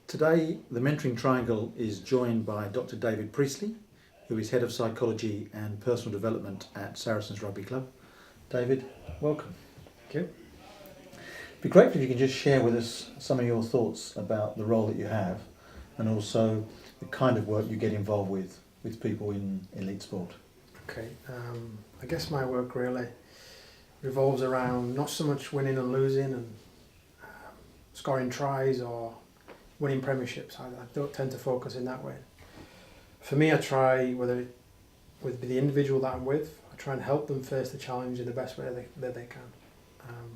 Today, the Mentoring Triangle is joined by Dr. David Priestley, who is Head of Psychology and Personal Development at Saracens Rugby Club. David, welcome. Thank you. It'd be great if you could just share with us some of your thoughts about the role that you have and also the kind of work you get involved with people in elite sport. Okay, I guess my work really revolves around not so much winning and losing and scoring tries or winning premierships. I don't tend to focus in that way. For me, I try, whether it with the individual that I'm with, I try and help them face the challenge in the best way that they can.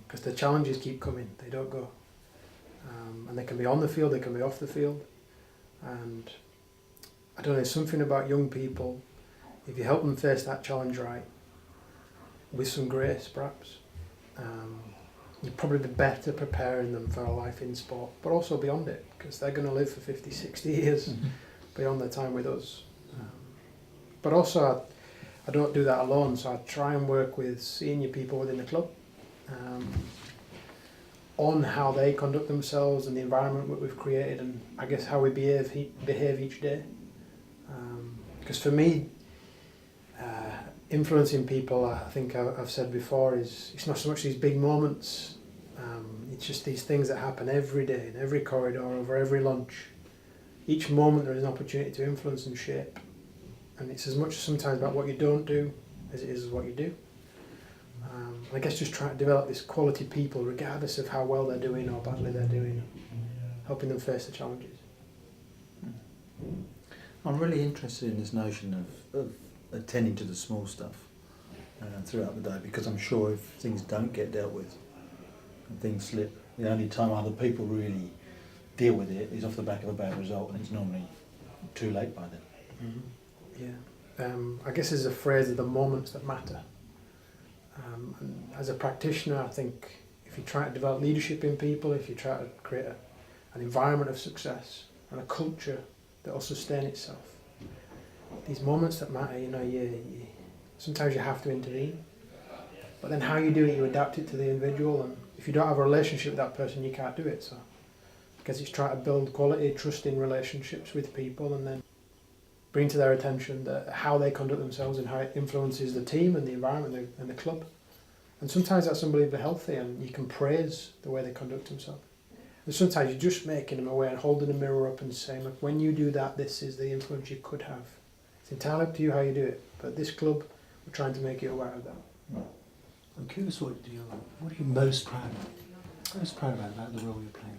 Because the challenges keep coming, they don't go. And they can be on the field, they can be off the field. And I don't know, there's something about young people, if you help them face that challenge right, with some grace perhaps, you'd probably be better preparing them for a life in sport, but also beyond it, because they're going to live for 50, 60 years beyond their time with us. But also, I don't do that alone, so I try and work with senior people within the club on how they conduct themselves and the environment that we've created, and I guess how we behave each day. Because for me, influencing people, I think I've said before, it's not so much these big moments, it's just these things that happen every day, in every corridor, over every lunch. Each moment there is an opportunity to influence and shape. And it's as much sometimes about what you don't do as it is what you do. I guess just trying to develop this quality people regardless of how well they're doing or badly they're doing, helping them face the challenges. I'm really interested in this notion of attending to the small stuff throughout the day, because I'm sure if things don't get dealt with and things slip, the only time other people really deal with it is off the back of a bad result, and it's normally too late by then. Yeah, I guess there's a phrase of the moments that matter. And as a practitioner, I think if you try to develop leadership in people, if you try to create an environment of success and a culture that will sustain itself, these moments that matter, sometimes you have to intervene. But then how you do it, you adapt it to the individual, and if you don't have a relationship with that person, you can't do it. So I guess it's trying to build quality, trusting relationships with people, and then bring to their attention how they conduct themselves and how it influences the team and the environment and the club. And sometimes that's unbelievably healthy, and you can praise the way they conduct themselves. And sometimes you're just making them aware and holding a mirror up and saying, look, when you do that, this is the influence you could have. It's entirely up to you how you do it, but this club, we're trying to make you aware of that. I'm curious, what are you most proud of? Most proud about the role you're playing?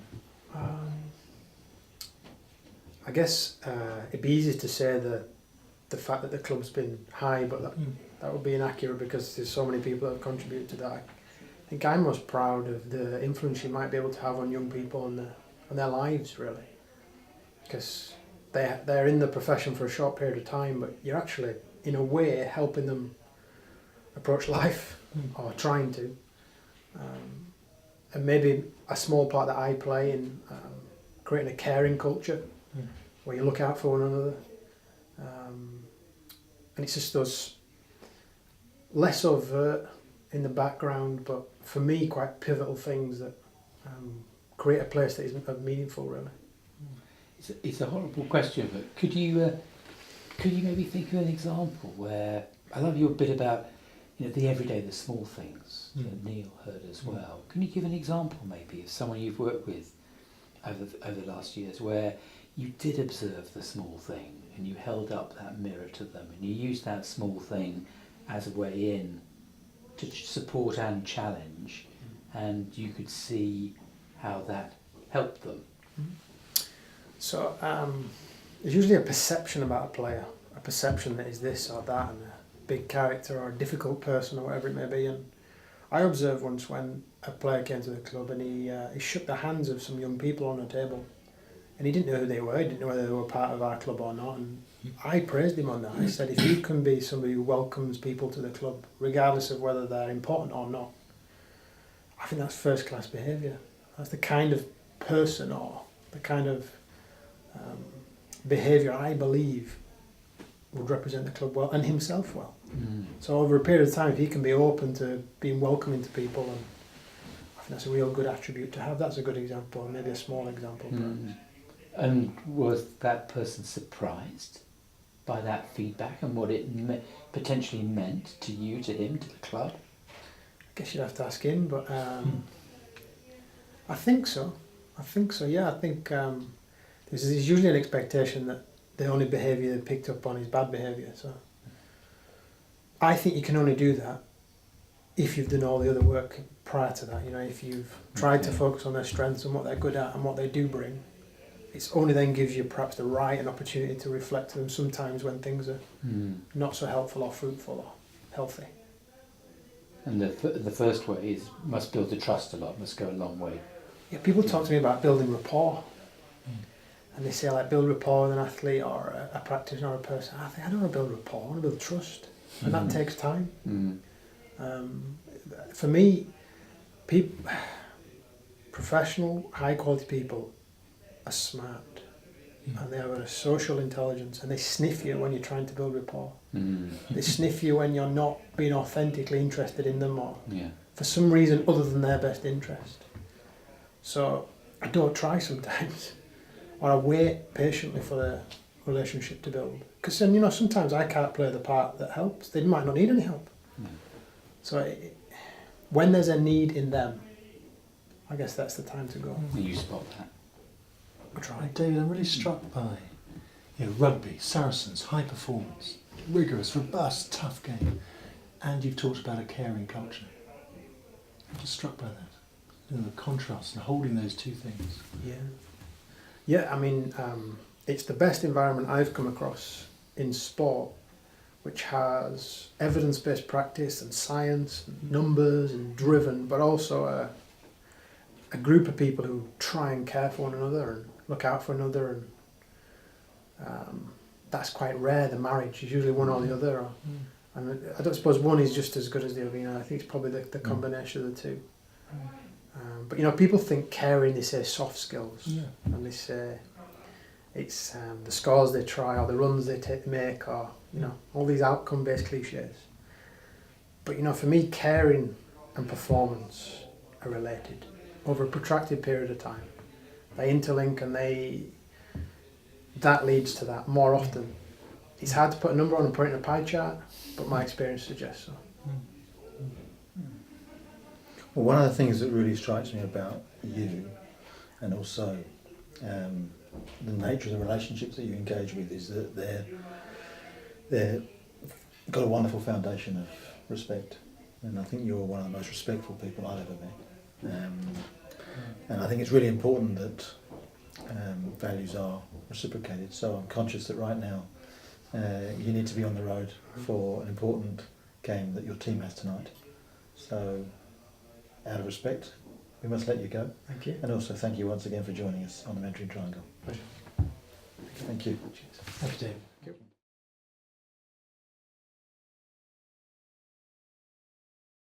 I guess it'd be easy to say that the fact that the club's been high, but that would be inaccurate because there's so many people that have contributed to that. I think I'm most proud of the influence you might be able to have on young people and their lives, really. Because they're in the profession for a short period of time, but you're actually, in a way, helping them approach life, or trying to. And maybe a small part that I play in creating a caring culture, where you look out for one another. And it's just those less overt in the background, but for me quite pivotal things that create a place that is meaningful, really. It's a horrible question, but could you maybe think of an example where, I love your bit about the everyday, the small things that Neil heard as well. Can you give an example maybe of someone you've worked with over the last years where you did observe the small thing and you held up that mirror to them and you used that small thing as a way in to support and challenge, and you could see how that helped them? So there's usually a perception about a player, a perception that is this or that, and a big character or a difficult person or whatever it may be. And I observed once when a player came to the club and he shook the hands of some young people on a table, and he didn't know who they were, he didn't know whether they were part of our club or not, and I praised him on that. I said, if you can be somebody who welcomes people to the club, regardless of whether they're important or not, I think that's first class behaviour. That's the kind of person or the kind of behaviour I believe would represent the club well and himself well. So over a period of time, if he can be open to being welcoming to people, and I think that's a real good attribute to have. That's a good example, maybe a small example. And was that person surprised by that feedback and what it potentially meant to you, to him, to the club? I guess you'd have to ask him, but I think so. Yeah, I think there's usually an expectation that the only behaviour they picked up on is bad behaviour. So I think you can only do that if you've done all the other work prior to that. You know, if you've tried to focus on their strengths and what they're good at and what they do bring, it's only then gives you perhaps the right and opportunity to reflect to them sometimes when things are not so helpful or fruitful or healthy. And the first way is must build the trust a lot, must go a long way. Yeah, people talk to me about building rapport. And they say, like, build rapport with an athlete or a practitioner or a person. I think I don't want to build rapport, I want to build trust. And that takes time. For me, professional, high quality people are smart. And they have a social intelligence, and they sniff you when you're trying to build rapport. They sniff you when you're not being authentically interested in them or for some reason other than their best interest. So I don't try sometimes. Or I wait patiently for the relationship to build. Because then, you know, sometimes I can't play the part that helps. They might not need any help. So when there's a need in them, I guess that's the time to go. You spot that. I try. David, I'm really struck by rugby, Saracens, high performance, rigorous, robust, tough game. And you've talked about a caring culture. I'm just struck by that. You know, the contrast and holding those two things. Yeah, I mean, it's the best environment I've come across in sport, which has evidence-based practice and science and numbers and driven, but also a group of people who try and care for one another and look out for another, and that's quite rare. The marriage is usually one or the other, and I don't suppose one is just as good as the other. You know, I think it's probably the combination of the two. But you know, people think caring, they say soft skills, and they say it's the scores they try or the runs they make, or you know, all these outcome-based cliches. But you know, for me, caring and performance are related over a protracted period of time. They interlink, and that leads to that more often. It's hard to put a number on and put it in a pie chart, but my experience suggests so. Well, one of the things that really strikes me about you, and also the nature of the relationships that you engage with, is that they're got a wonderful foundation of respect, and I think you're one of the most respectful people I've ever met. And I think it's really important that values are reciprocated. So I'm conscious that right now you need to be on the road for an important game that your team has tonight. So, out of respect, we must let you go. Thank you. And also thank you once again for joining us on the Mentoring Triangle. Pleasure. Thank you. Thank you, David.